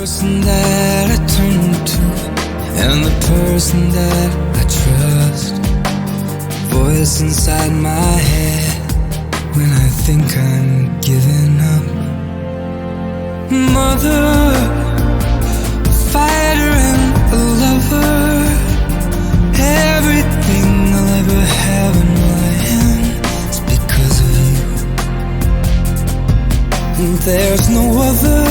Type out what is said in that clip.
person that I turn to, and the person that I trust. Voice inside my head when I think I'm giving up. Mother, a fighter and a lover, everything I'll ever have in my hand is because of you. And there's no other